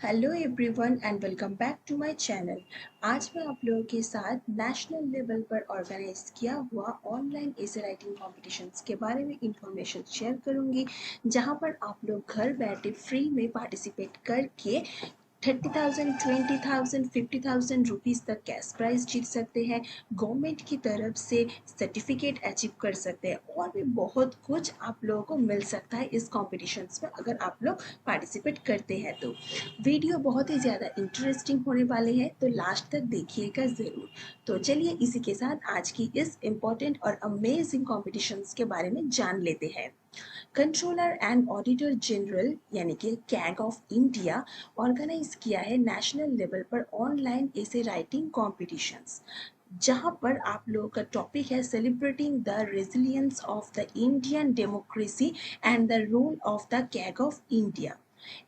Hello everyone and welcome back to my channel. आज मैं आप लोगों के साथ नेशनल लेवल पर ऑर्गेनाइज किया हुआ ऑनलाइन एसे राइटिंग कॉम्पिटिशन्स के बारे में इंफॉर्मेशन शेयर करूंगी, जहां पर आप लोग घर बैठे फ्री में पार्टिसिपेट करके 30,000, 20,000, 50,000 रुपीज़ तक कैश प्राइज जीत सकते हैं। गवर्नमेंट की तरफ से सर्टिफिकेट अचीव कर सकते हैं और भी बहुत कुछ आप लोगों को मिल सकता है इस कॉम्पिटिशन्स में अगर आप लोग पार्टिसिपेट करते हैं तो। वीडियो बहुत ही ज़्यादा इंटरेस्टिंग होने वाले हैं, तो लास्ट तक देखिएगा ज़रूर। तो चलिए इसी के साथ आज की इस इम्पोर्टेंट और अमेजिंग कॉम्पिटिशन्स के बारे में जान लेते हैं। कंट्रोलर एंड ऑडिटर जनरल यानी कि कैग ऑफ इंडिया ऑर्गेनाइज किया है नेशनल लेवल पर ऑनलाइन एसे राइटिंग कॉम्पिटिशन्स, जहां पर आप लोगों का टॉपिक है celebrating the resilience of the Indian democracy and the role of the CAG of India.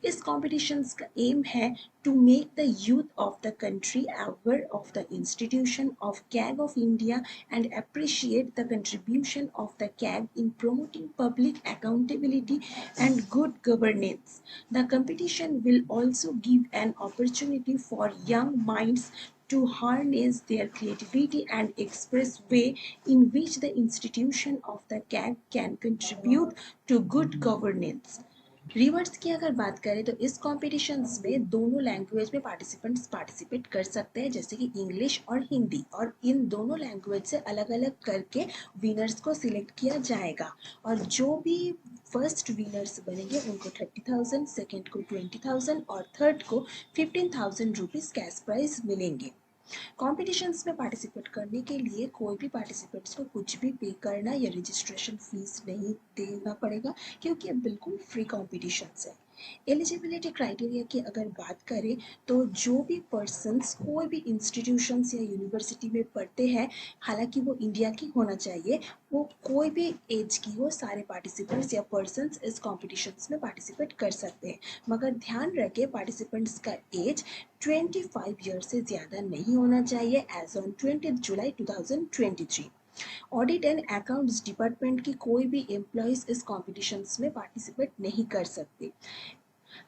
इस कॉम्पिटिशन्स का एम है to make the youth of the country aware of the institution of CAG of India and appreciate the contribution of the CAG in promoting public accountability and good governance. The competition will also give an opportunity for young minds to harness their creativity and express way in which the institution of the CAG can contribute to good governance. Reverse की अगर बात करें तो इस competitions में दोनों language में participants participate कर सकते हैं, जैसे कि इंग्लिश और हिंदी, और इन दोनों लैंग्वेज से अलग अलग करके विनर्स को सिलेक्ट किया जाएगा। और जो भी फर्स्ट विनर्स बनेंगे उनको 30,000, सेकेंड को 20,000 और थर्ड को 15,000 रुपीज़ कैश प्राइज मिलेंगे। कॉम्पिटिशन्स में पार्टिसिपेट करने के लिए कोई भी पार्टिसिपेंट्स को कुछ भी पे करना या रजिस्ट्रेशन फीस नहीं देना पड़ेगा, क्योंकि ये बिल्कुल फ्री कॉम्पिटिशन्स है। एलिजिबिलिटी क्राइटेरिया की अगर बात करें तो जो भी पर्सन्स कोई भी इंस्टीट्यूशंस या यूनिवर्सिटी में पढ़ते हैं, हालांकि वो इंडिया की होना चाहिए, वो कोई भी एज की हो, सारे पार्टिसिपेंट्स या पर्सन्स इस कॉम्पिटिशन्स में पार्टिसिपेट कर सकते हैं। मगर ध्यान रखें पार्टिसिपेंट्स का एज 25 ईयर से ज़्यादा नहीं होना चाहिए as on 20 July 2023। Audit and accounts department की कोई भी एम्प्लॉयज़ इस कॉम्पिटिशन्स में पार्टिसिपेट नहीं कर सकते।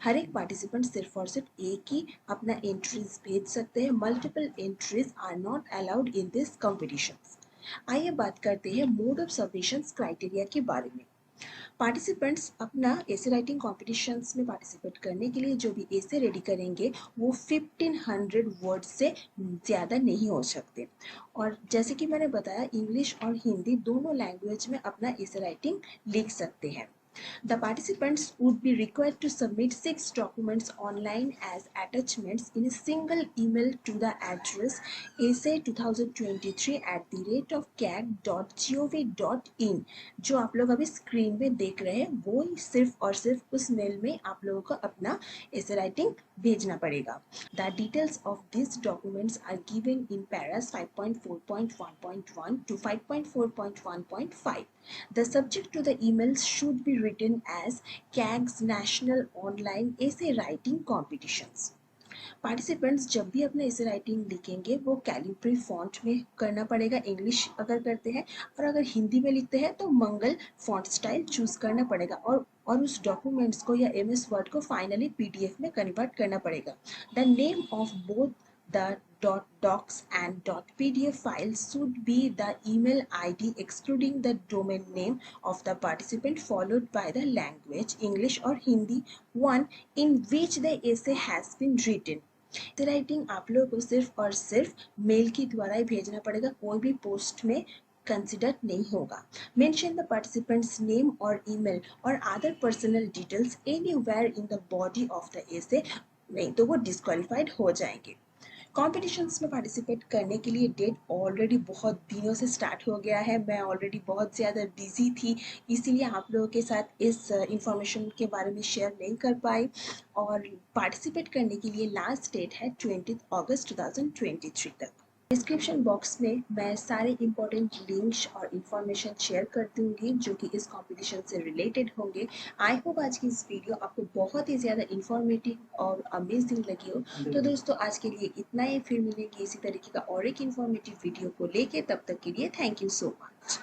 हर एक पार्टिसिपेंट सिर्फ और सिर्फ एक ही अपना एंट्रीज भेज सकते हैं। Multiple entries are not allowed in this competitions. आइए बात करते हैं मोड ऑफ सबमिशंस क्राइटेरिया के बारे में। पार्टिसिपेंट्स अपना एसे राइटिंग कॉम्पिटिशन्स में पार्टिसिपेट करने के लिए जो भी एसे रेडी करेंगे वो 1500 वर्ड से ज़्यादा नहीं हो सकते। और जैसे कि मैंने बताया, इंग्लिश और हिंदी दोनों लैंग्वेज में अपना एसे राइटिंग लिख सकते हैं। The participants would be required to submit 6 documents online as attachments in a single email to the address essay2023@cag.gov.in। जो आप लोग अभी स्क्रीन में देख रहे हैं वो सिर्फ और सिर्फ उस मेल में आप लोगों को अपना एसे राइटिंग भेजना पड़ेगा। The details of these documents are given in paras 5.4.1.1 to 5.4.1.5. The subject to the emails should be written as CAG's National Online Essay Writing Competitions. Participants जब भी अपना एसे राइटिंग लिखेंगे वो कैलिब्री फॉन्ट में करना पड़ेगा, इंग्लिश अगर करते हैं, और अगर हिंदी में लिखते हैं तो मंगल फॉन्ट स्टाइल चूज करना पड़ेगा, और उस डॉक्यूमेंट्स को या एमएस वर्ड को फाइनली पीडीएफ में कन्वर्ट करना पड़ेगा। The name of both the .docs and .pdf files should be the email ID excluding the domain name of the participant, followed by the language English or Hindi one in which the essay has been written. Essay writing आप लोगों को सिर्फ और सिर्फ mail के द्वारा ही भेजना पड़ेगा, कोई भी पोस्ट में कंसिडर नहीं होगा। मेंशन द पार्टिसिपेंट्स नेम और ईमेल और other personal details anywhere in the body of the essay, नहीं तो वो डिस्क्वालिफाइड हो जाएंगे। कॉम्पिटिशन्स में पार्टिसिपेट करने के लिए डेट ऑलरेडी बहुत दिनों से स्टार्ट हो गया है। मैं ऑलरेडी बहुत ज़्यादा बिजी थी, इसीलिए आप लोगों के साथ इस इंफॉर्मेशन के बारे में शेयर नहीं कर पाई। और पार्टिसिपेट करने के लिए लास्ट डेट है 20 अगस्त 2023 तक। डिस्क्रिप्शन बॉक्स में मैं सारे इंपॉर्टेंट लिंक्स और इन्फॉर्मेशन शेयर कर दूंगी जो कि इस कंपटीशन से रिलेटेड होंगे। आई होप आज की इस वीडियो आपको बहुत ही ज़्यादा इन्फॉर्मेटिव और अमेजिंग लगी हो। तो दोस्तों आज के लिए इतना ही, फिर मिलेंगे इसी तरीके का और एक इन्फॉर्मेटिव वीडियो को लेके। तब तक के लिए थैंक यू सो मच।